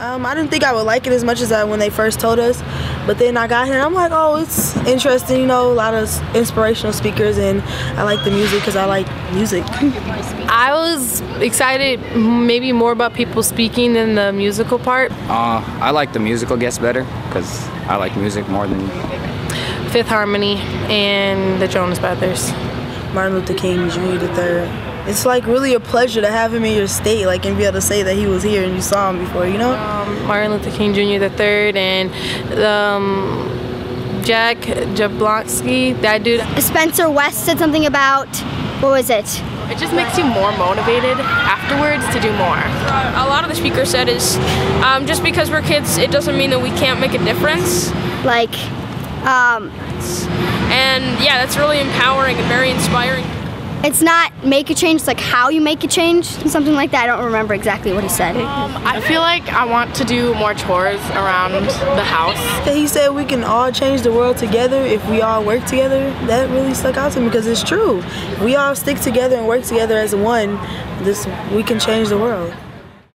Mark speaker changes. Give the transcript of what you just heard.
Speaker 1: I didn't think I would like it as much as when they first told us, but then I got here and I'm like, oh, it's interesting, you know, a lot of inspirational speakers, and I like the music because I like music.
Speaker 2: I was excited maybe more about people speaking than the musical part.
Speaker 3: I like the musical guests better because I like music more than
Speaker 2: Fifth Harmony and the Jonas Brothers.
Speaker 1: Martin Luther King Jr. III. It's like really a pleasure to have him in your state, like, and be able to say that he was here and you saw him before, you know?
Speaker 2: Martin Luther King Jr. III and Jack Jablonski, that dude.
Speaker 4: Spencer West said something about, what was it?
Speaker 2: It just makes you more motivated afterwards to do more.
Speaker 5: A lot of the speakers said is just because we're kids, it doesn't mean that we can't make a difference.
Speaker 4: Like,
Speaker 5: and yeah, that's really empowering and very inspiring.
Speaker 4: it's not make a change, it's like how you make a change, something like that. I don't remember exactly what he said.
Speaker 2: I feel like I want to do more chores around the house.
Speaker 1: He said we can all change the world together if we all work together. That really stuck out to me because it's true. If we all stick together and work together as one, we can change the world.